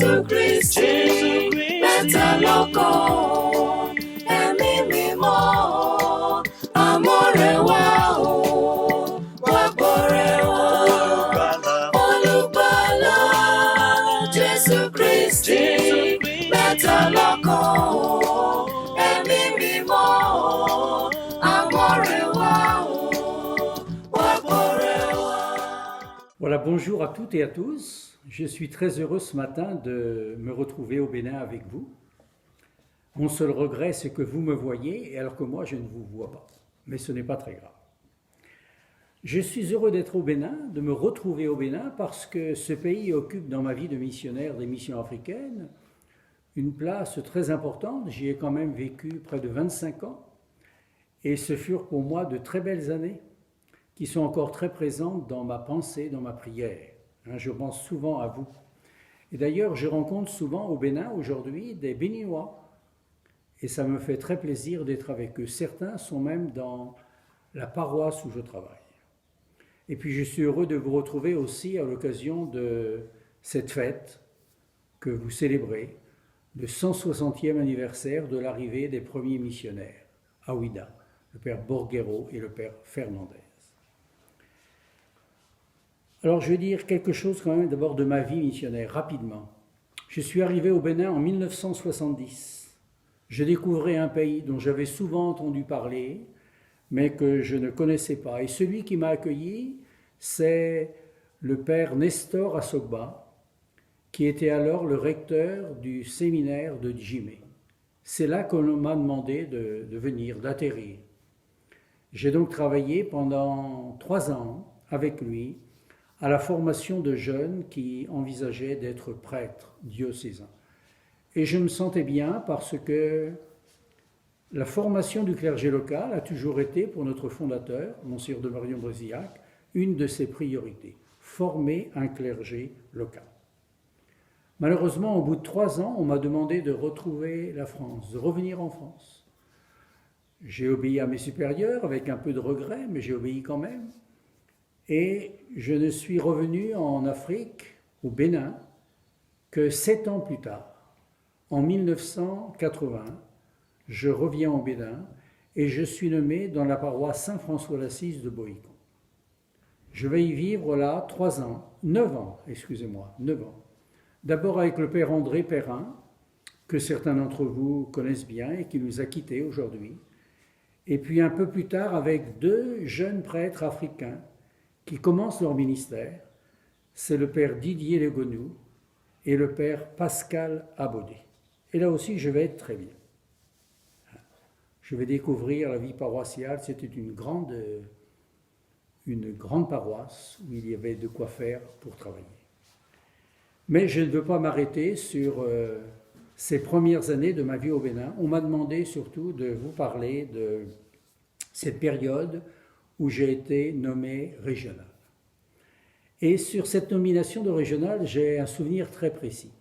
Jésù Kristi, mẹ́ta lọ́kan, ẹ̀mí mímọ́, amọ̀rẹ́ wa o, wá gbọ́rẹ́ wa. Olùgbàlà, Jésù Kristi, mẹ́ta lọ́kan, ẹ̀mí mímọ́, amọ̀rẹ́ wa o, wá gbọ́rẹ́ wa. Voilà, bonjour à toutes et à tous. Je suis très heureux ce matin de me retrouver au Bénin avec vous. Mon seul regret, c'est que vous me voyez, alors que moi, je ne vous vois pas. Mais ce n'est pas très grave. Je suis heureux d'être au Bénin, de me retrouver au Bénin, parce que ce pays occupe dans ma vie de missionnaire des missions africaines une place très importante. J'y ai quand même vécu près de 25 ans. Et ce furent pour moi de très belles années, qui sont encore très présentes dans ma pensée, dans ma prière. Je pense souvent à vous. Et d'ailleurs, je rencontre souvent au Bénin aujourd'hui des Béninois. Et ça me fait très plaisir d'être avec eux. Certains sont même dans la paroisse où je travaille. Et puis je suis heureux de vous retrouver aussi à l'occasion de cette fête que vous célébrez, le 160e anniversaire de l'arrivée des premiers missionnaires à Ouida, le père Borguero et le père Fernandez. Alors je vais dire quelque chose quand même d'abord de ma vie missionnaire, rapidement. Je suis arrivé au Bénin en 1970. Je découvrais un pays dont j'avais souvent entendu parler, mais que je ne connaissais pas. Et celui qui m'a accueilli, c'est le père Nestor Assogba, qui était alors le recteur du séminaire de Djimé. C'est là qu'on m'a demandé de venir, d'atterrir. J'ai donc travaillé pendant 3 ans avec lui, à la formation de jeunes qui envisageaient d'être prêtres diocésains. Et je me sentais bien parce que la formation du clergé local a toujours été, pour notre fondateur, Monseigneur de Marion-Brézillac, une de ses priorités, former un clergé local. Malheureusement, au bout de 3 ans, on m'a demandé de retrouver la France, de revenir en France. J'ai obéi à mes supérieurs avec un peu de regret, mais j'ai obéi quand même. Et je ne suis revenu en Afrique, au Bénin, que 7 ans plus tard. En 1980, je reviens au Bénin et je suis nommé dans la paroisse Saint-François d'Assise de Boïcon. Je vais y vivre là 9 ans. D'abord avec le père André Perrin, que certains d'entre vous connaissent bien et qui nous a quittés aujourd'hui. Et puis un peu plus tard avec 2 jeunes prêtres africains qui commencent leur ministère, c'est le père Didier Legonou et le père Pascal Abodé. Et là aussi, je vais être très bien. Je vais découvrir la vie paroissiale. C'était une grande paroisse où il y avait de quoi faire pour travailler. Mais je ne veux pas m'arrêter sur ces premières années de ma vie au Bénin. On m'a demandé surtout de vous parler de cette période où j'ai été nommé régional. Et sur cette nomination de régional, j'ai un souvenir très précis.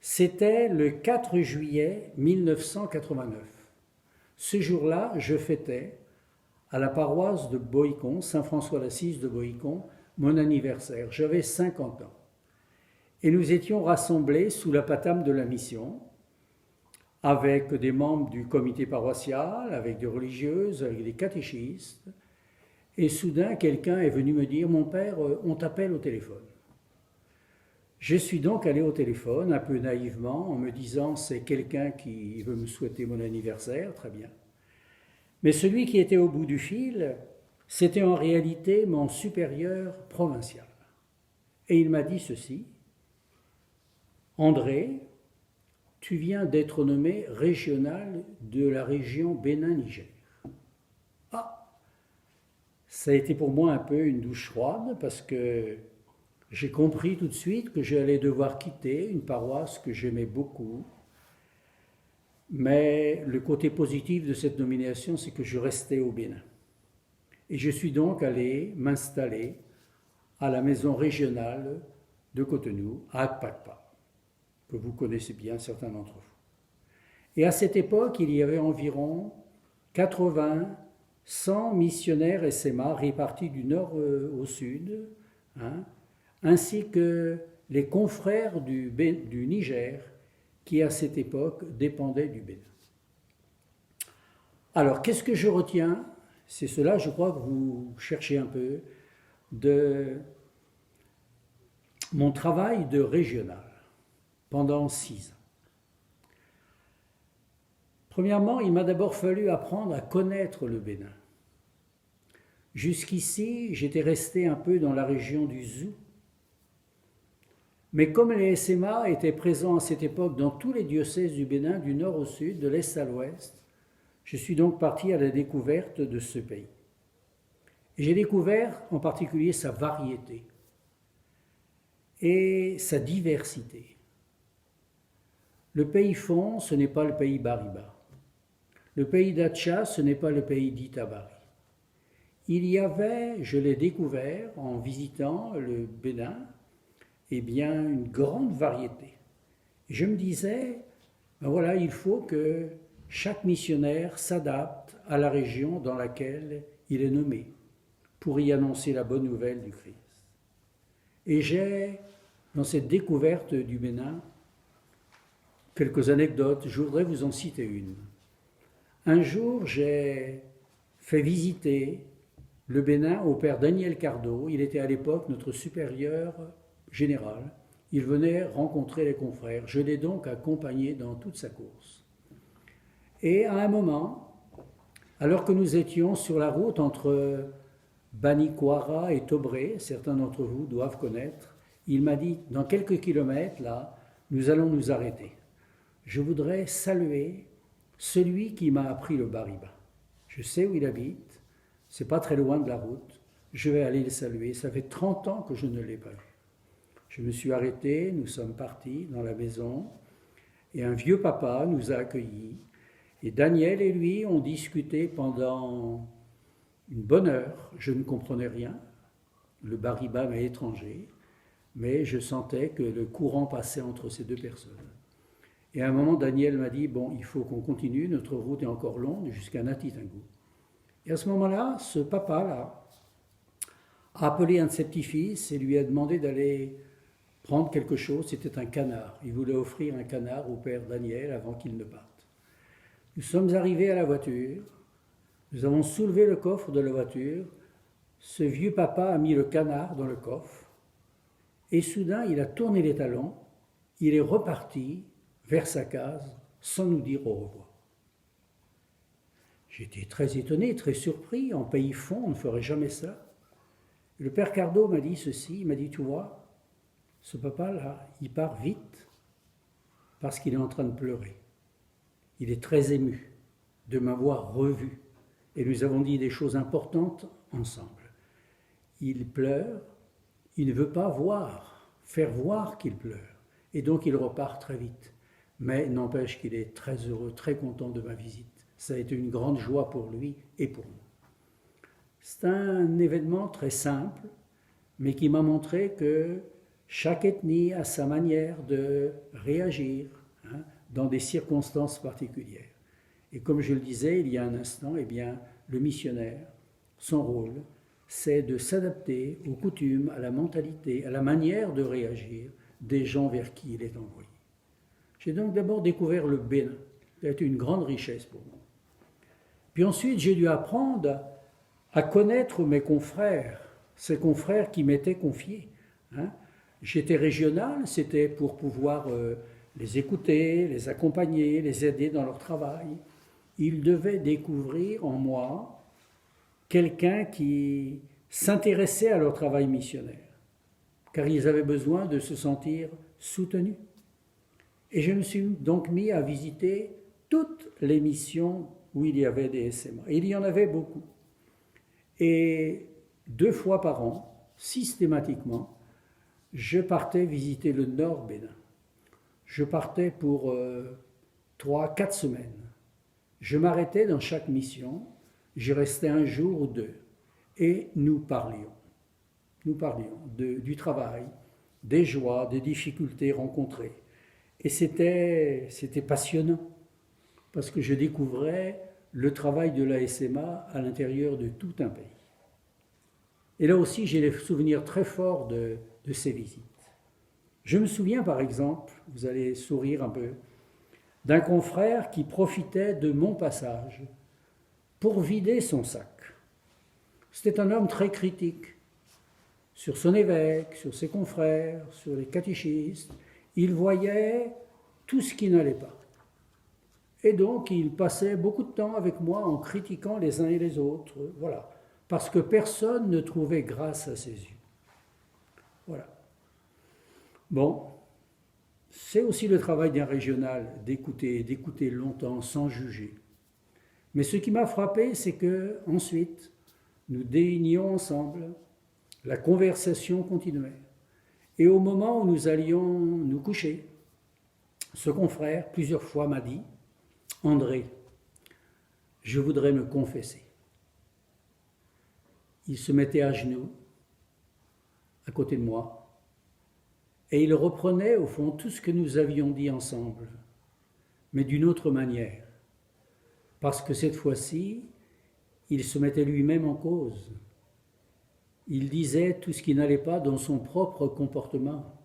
C'était le 4 juillet 1989. Ce jour-là, je fêtais à la paroisse de Boïcon, Saint-François d'Assise de Boïcon, mon anniversaire. J'avais 50 ans. Et nous étions rassemblés sous la patame de la mission, avec des membres du comité paroissial, avec des religieuses, avec des catéchistes. Et soudain, quelqu'un est venu me dire « Mon père, on t'appelle au téléphone ». Je suis donc allé au téléphone, un peu naïvement, en me disant « C'est quelqu'un qui veut me souhaiter mon anniversaire, très bien ». Mais celui qui était au bout du fil, c'était en réalité mon supérieur provincial. Et il m'a dit ceci « André, tu viens d'être nommé régional de la région Bénin-Niger. » Ça a été pour moi un peu une douche froide parce que j'ai compris tout de suite que j'allais devoir quitter une paroisse que j'aimais beaucoup. Mais le côté positif de cette nomination, c'est que je restais au Bénin. Et je suis donc allé m'installer à la maison régionale de Cotonou, à Akpakpa, que vous connaissez bien, certains d'entre vous. Et à cette époque, il y avait environ 100 missionnaires SMA répartis du nord au sud, ainsi que les confrères du Niger qui à cette époque dépendaient du Bénin. Alors qu'est-ce que je retiens? C'est cela, je crois que vous cherchez un peu, de mon travail de régional pendant 6 ans. Premièrement, il m'a d'abord fallu apprendre à connaître le Bénin. Jusqu'ici, j'étais resté un peu dans la région du Zou. Mais comme les SMA étaient présents à cette époque dans tous les diocèses du Bénin, du nord au sud, de l'est à l'ouest, je suis donc parti à la découverte de ce pays. Et j'ai découvert en particulier sa variété et sa diversité. Le pays Fon, ce n'est pas le pays Bariba. Le pays d'Acha, ce n'est pas le pays d'Itabari. Il y avait, je l'ai découvert en visitant le Bénin, eh bien, une grande variété. Et je me disais, ben voilà, il faut que chaque missionnaire s'adapte à la région dans laquelle il est nommé pour y annoncer la bonne nouvelle du Christ. Et j'ai, dans cette découverte du Bénin, quelques anecdotes. Je voudrais vous en citer une. Un jour, j'ai fait visiter le Bénin au père Daniel Cardo. Il était à l'époque notre supérieur général. Il venait rencontrer les confrères. Je l'ai donc accompagné dans toute sa course. Et à un moment, alors que nous étions sur la route entre Banikwara et Tobré, certains d'entre vous doivent connaître, il m'a dit, dans quelques kilomètres, là, nous allons nous arrêter. Je voudrais saluer celui qui m'a appris le Bariba. Je sais où il habite, c'est pas très loin de la route, je vais aller le saluer. Ça fait 30 ans que je ne l'ai pas vu. Je me suis arrêté, nous sommes partis dans la maison, et un vieux papa nous a accueillis. Et Daniel et lui ont discuté pendant une bonne heure. Je ne comprenais rien, le Bariba m'est étranger, mais je sentais que le courant passait entre ces deux personnes. Et à un moment, Daniel m'a dit, bon, il faut qu'on continue, notre route est encore longue jusqu'à Natitingou. Et à ce moment-là, ce papa-là a appelé un de ses petits-fils et lui a demandé d'aller prendre quelque chose, c'était un canard. Il voulait offrir un canard au père Daniel avant qu'il ne parte. Nous sommes arrivés à la voiture, nous avons soulevé le coffre de la voiture, ce vieux papa a mis le canard dans le coffre, et soudain il a tourné les talons, il est reparti vers sa case sans nous dire au revoir. J'étais très étonné, très surpris, en pays Fon, on ne ferait jamais ça. Et le père Cardo m'a dit ceci, il m'a dit, tu vois, ce papa-là, il part vite parce qu'il est en train de pleurer. Il est très ému de m'avoir revu. Et nous avons dit des choses importantes ensemble. Il pleure, il ne veut pas faire voir qu'il pleure. Et donc il repart très vite. Mais n'empêche qu'il est très heureux, très content de ma visite. Ça a été une grande joie pour lui et pour moi. C'est un événement très simple, mais qui m'a montré que chaque ethnie a sa manière de réagir dans des circonstances particulières. Et comme je le disais il y a un instant, eh bien, le missionnaire, son rôle, c'est de s'adapter aux coutumes, à la mentalité, à la manière de réagir des gens vers qui il est envoyé. J'ai donc d'abord découvert le Bénin. Ça a été une grande richesse pour moi. Puis ensuite, j'ai dû apprendre à connaître mes confrères, ces confrères qui m'étaient confiés. J'étais régional, c'était pour pouvoir les écouter, les accompagner, les aider dans leur travail. Ils devaient découvrir en moi quelqu'un qui s'intéressait à leur travail missionnaire, car ils avaient besoin de se sentir soutenus. Et je me suis donc mis à visiter toutes les missions où il y avait des SMA. Et il y en avait beaucoup. Et 2 fois par an, systématiquement, je partais visiter le Nord Bénin. Je partais pour 3-4 semaines. Je m'arrêtais dans chaque mission, j'y restais 1 jour ou 2, et nous parlions. Nous parlions du travail, des joies, des difficultés rencontrées. Et c'était passionnant, parce que je découvrais le travail de la SMA à l'intérieur de tout un pays. Et là aussi, j'ai des souvenirs très forts de ces visites. Je me souviens par exemple, vous allez sourire un peu, d'un confrère qui profitait de mon passage pour vider son sac. C'était un homme très critique sur son évêque, sur ses confrères, sur les catéchistes. Il voyait tout ce qui n'allait pas. Et donc, il passait beaucoup de temps avec moi en critiquant les uns et les autres, voilà, parce que personne ne trouvait grâce à ses yeux. Voilà. Bon, c'est aussi le travail d'un régional, d'écouter longtemps sans juger. Mais ce qui m'a frappé, c'est que ensuite, nous dénions ensemble, la conversation continuait. Et au moment où nous allions nous coucher, ce confrère, plusieurs fois, m'a dit, « André, je voudrais me confesser. » Il se mettait à genoux, à côté de moi, et il reprenait au fond tout ce que nous avions dit ensemble, mais d'une autre manière, parce que cette fois-ci, il se mettait lui-même en cause. Il disait tout ce qui n'allait pas dans son propre comportement,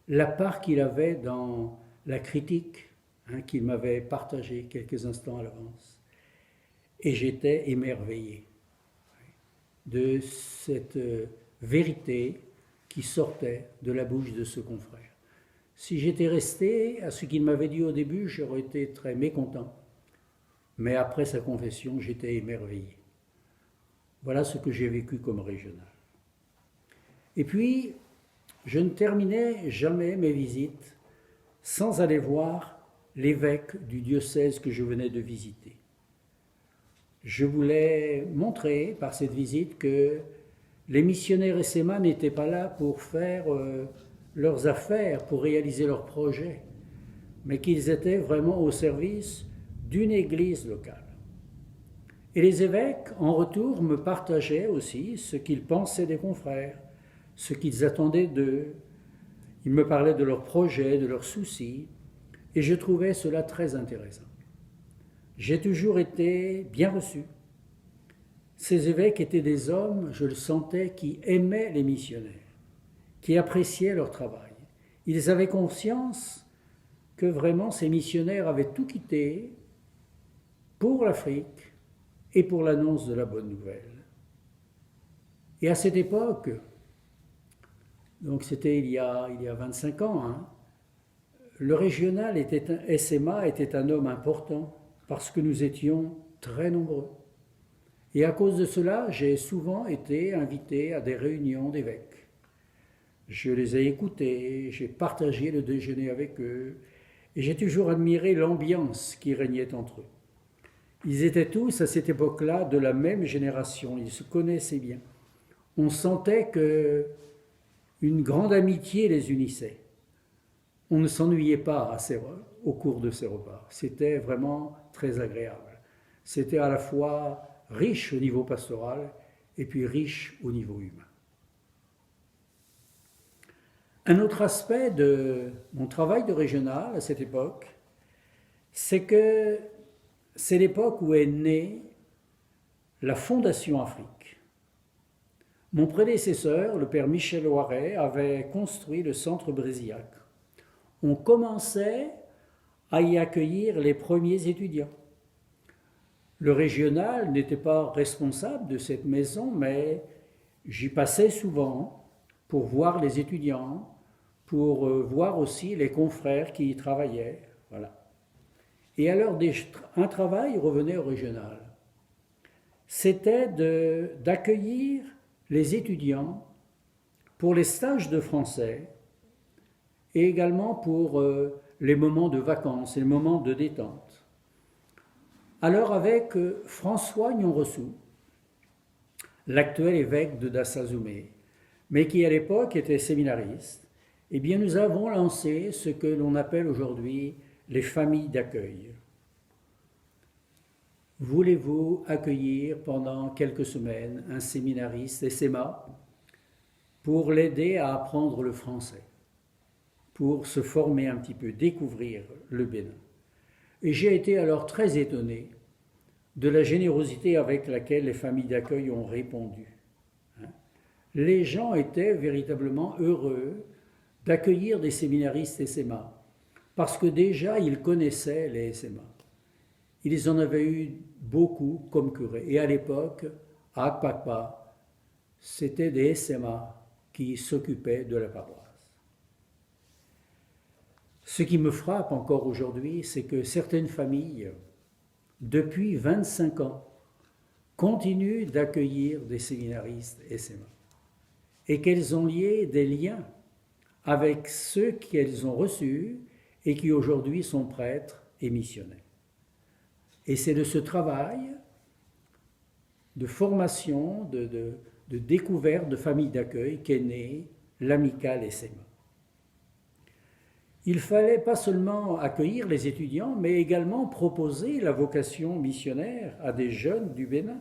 la part qu'il avait dans la critique qu'il m'avait partagée quelques instants à l'avance. Et j'étais émerveillé de cette vérité qui sortait de la bouche de ce confrère. Si j'étais resté à ce qu'il m'avait dit au début, j'aurais été très mécontent. Mais après sa confession, j'étais émerveillé. Voilà ce que j'ai vécu comme régional. Et puis, je ne terminais jamais mes visites sans aller voir l'évêque du diocèse que je venais de visiter. Je voulais montrer par cette visite que les missionnaires SMA n'étaient pas là pour faire leurs affaires, pour réaliser leurs projets, mais qu'ils étaient vraiment au service d'une église locale. Et les évêques, en retour, me partageaient aussi ce qu'ils pensaient des confrères, ce qu'ils attendaient d'eux. Ils me parlaient de leurs projets, de leurs soucis, et je trouvais cela très intéressant. J'ai toujours été bien reçu. Ces évêques étaient des hommes, je le sentais, qui aimaient les missionnaires, qui appréciaient leur travail. Ils avaient conscience que vraiment ces missionnaires avaient tout quitté pour l'Afrique et pour l'annonce de la bonne nouvelle. Et à cette époque, donc c'était il y a 25 ans, le régional SMA était un homme important parce que nous étions très nombreux. Et à cause de cela, j'ai souvent été invité à des réunions d'évêques. Je les ai écoutés, j'ai partagé le déjeuner avec eux, et j'ai toujours admiré l'ambiance qui régnait entre eux. Ils étaient tous, à cette époque-là, de la même génération, ils se connaissaient bien. On sentait qu'une grande amitié les unissait. On ne s'ennuyait pas au cours de ces repas. C'était vraiment très agréable. C'était à la fois riche au niveau pastoral et puis riche au niveau humain. Un autre aspect de mon travail de régional à cette époque, c'est que c'est l'époque où est née la Fondation Afrique. Mon prédécesseur, le père Michel Ouaret, avait construit le centre Brésillac. On commençait à y accueillir les premiers étudiants. Le régional n'était pas responsable de cette maison, mais j'y passais souvent pour voir les étudiants, pour voir aussi les confrères qui y travaillaient. Voilà. Et alors, un travail revenait au régional. C'était d'accueillir les étudiants pour les stages de français et également pour les moments de vacances et les moments de détente. Alors avec François Nyonresu, l'actuel évêque de Dassa-Zoumé, mais qui à l'époque était séminariste, eh bien nous avons lancé ce que l'on appelle aujourd'hui les familles d'accueil. Voulez-vous accueillir pendant quelques semaines un séminariste SMA pour l'aider à apprendre le français, pour se former un petit peu, découvrir le Bénin? Et j'ai été alors très étonné de la générosité avec laquelle les familles d'accueil ont répondu. Les gens étaient véritablement heureux d'accueillir des séminaristes SMA, parce que déjà ils connaissaient les SMA. Ils en avaient eu beaucoup comme curés. Et à l'époque, à Akpakpa, c'était des SMA qui s'occupaient de la paroisse. Ce qui me frappe encore aujourd'hui, c'est que certaines familles, depuis 25 ans, continuent d'accueillir des séminaristes SMA et qu'elles ont lié des liens avec ceux qu'elles ont reçus et qui aujourd'hui sont prêtres et missionnaires. Et c'est de ce travail de formation, de découverte de familles d'accueil qu'est née l'amicale SMA. Il fallait pas seulement accueillir les étudiants, mais également proposer la vocation missionnaire à des jeunes du Bénin.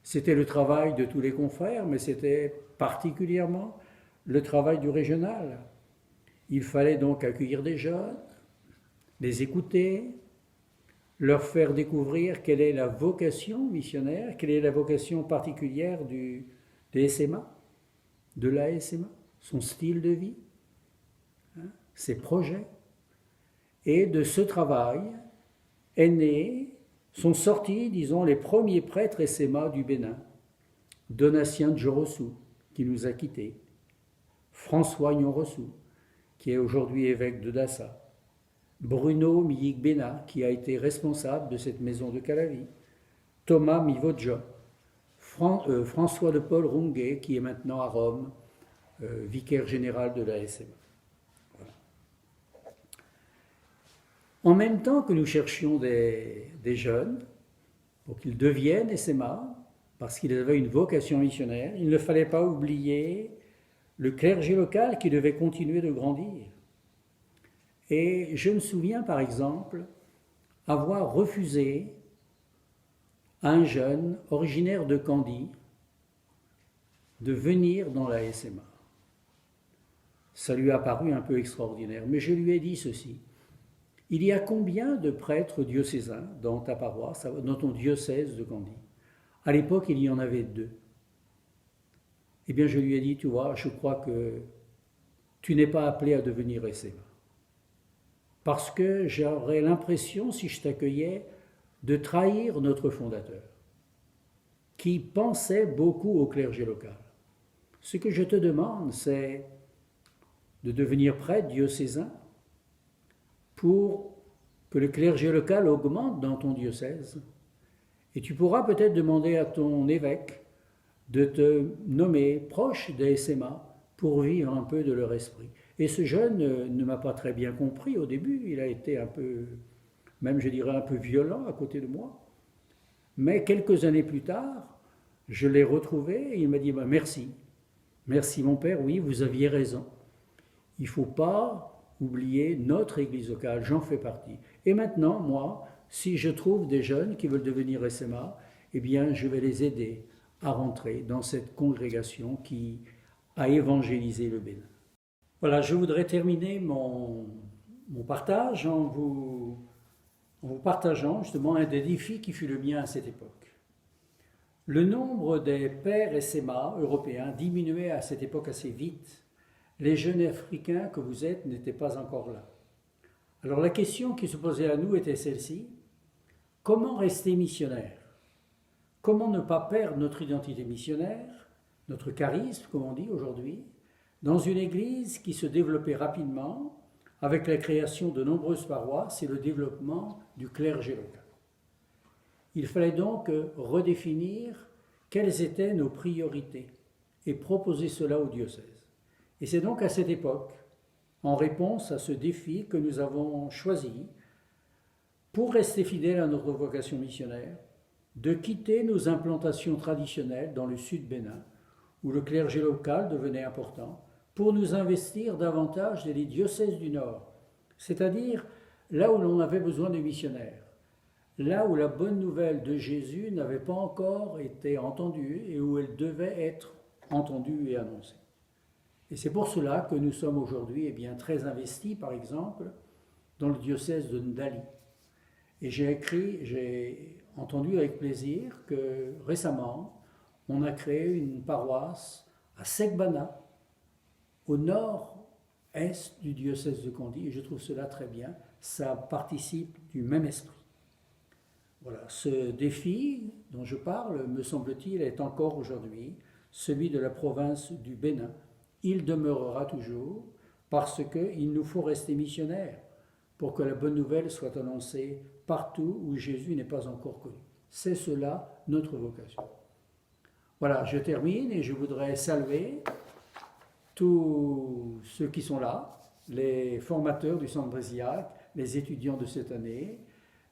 C'était le travail de tous les confrères, mais c'était particulièrement le travail du régional. Il fallait donc accueillir des jeunes, les écouter, leur faire découvrir quelle est la vocation missionnaire, quelle est la vocation particulière des SMA, de la SMA, son style de vie, ses projets. Et de ce travail sont sortis, disons, les premiers prêtres SMA du Bénin. Donatien Djorossou, qui nous a quittés, François Nyorossou, qui est aujourd'hui évêque de Dassa, Bruno Miyigbena, qui a été responsable de cette maison de Calavi, Thomas Mivodja, François de Paul Runguet, qui est maintenant à Rome, vicaire général de la SMA. Voilà. En même temps que nous cherchions des jeunes pour qu'ils deviennent SMA, parce qu'ils avaient une vocation missionnaire, il ne fallait pas oublier le clergé local qui devait continuer de grandir. Et je me souviens par exemple avoir refusé à un jeune originaire de Candie de venir dans la SMA. Ça lui a paru un peu extraordinaire, mais je lui ai dit ceci. Il y a combien de prêtres diocésains dans ta paroisse, dans ton diocèse de Candie? À l'époque, il y en avait 2. Eh bien, je lui ai dit, tu vois, je crois que tu n'es pas appelé à devenir SMA. Parce que j'aurais l'impression, si je t'accueillais, de trahir notre fondateur, qui pensait beaucoup au clergé local. Ce que je te demande, c'est de devenir prêtre diocésain pour que le clergé local augmente dans ton diocèse. Et tu pourras peut-être demander à ton évêque de te nommer proche des SMA pour vivre un peu de leur esprit. Et ce jeune ne m'a pas très bien compris au début, il a été un peu, même je dirais un peu violent à côté de moi. Mais quelques années plus tard, je l'ai retrouvé et il m'a dit merci. Merci mon père, oui, vous aviez raison. Il ne faut pas oublier notre église locale, j'en fais partie. Et maintenant, moi, si je trouve des jeunes qui veulent devenir SMA, eh bien, je vais les aider à rentrer dans cette congrégation qui a évangélisé le Bénin. Voilà, je voudrais terminer mon partage en vous partageant justement un des défis qui fut le mien à cette époque. Le nombre des pères SMA européens diminuait à cette époque assez vite. Les jeunes Africains que vous êtes n'étaient pas encore là. Alors la question qui se posait à nous était celle-ci. Comment rester missionnaire? Comment ne pas perdre notre identité missionnaire, notre charisme, comme on dit aujourd'hui, dans une église qui se développait rapidement avec la création de nombreuses paroisses et le développement du clergé local. Il fallait donc redéfinir quelles étaient nos priorités et proposer cela au diocèse. Et c'est donc à cette époque, en réponse à ce défi, que nous avons choisi, pour rester fidèles à notre vocation missionnaire, de quitter nos implantations traditionnelles dans le sud Bénin, où le clergé local devenait important, pour nous investir davantage dans les diocèses du Nord, c'est-à-dire là où l'on avait besoin de missionnaires, là où la bonne nouvelle de Jésus n'avait pas encore été entendue et où elle devait être entendue et annoncée. Et c'est pour cela que nous sommes aujourd'hui très investis, par exemple, dans le diocèse de Ndali. Et j'ai entendu avec plaisir que récemment, on a créé une paroisse à Segbana, au nord est du diocèse de Condy, et je trouve cela très bien. Ça participe du même esprit. Voilà, ce défi dont je parle, me semble-t-il, est encore aujourd'hui celui de la province du Bénin. Il demeurera toujours parce qu'il nous faut rester missionnaires pour que la bonne nouvelle soit annoncée partout où Jésus n'est pas encore connu. C'est cela notre vocation. Voilà, je termine et je voudrais saluer tous ceux qui sont là, les formateurs du Centre Brésillac, les étudiants de cette année,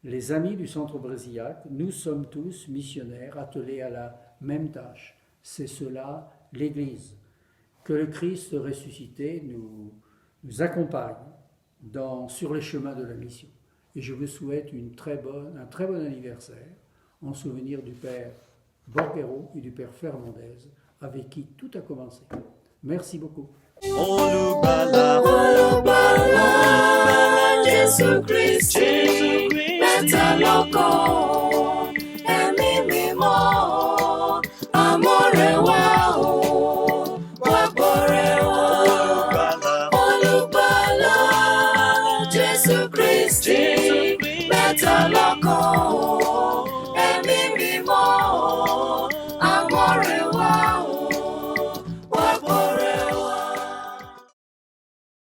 les amis du Centre Brésillac. Nous sommes tous missionnaires attelés à la même tâche. C'est cela l'Église. Que le Christ ressuscité nous accompagne sur les chemins de la mission. Et je vous souhaite un très bon anniversaire en souvenir du Père Borghero et du Père Fernandez, avec qui tout a commencé. Merci beaucoup. Olubala, Jesu Christi, Better Loco.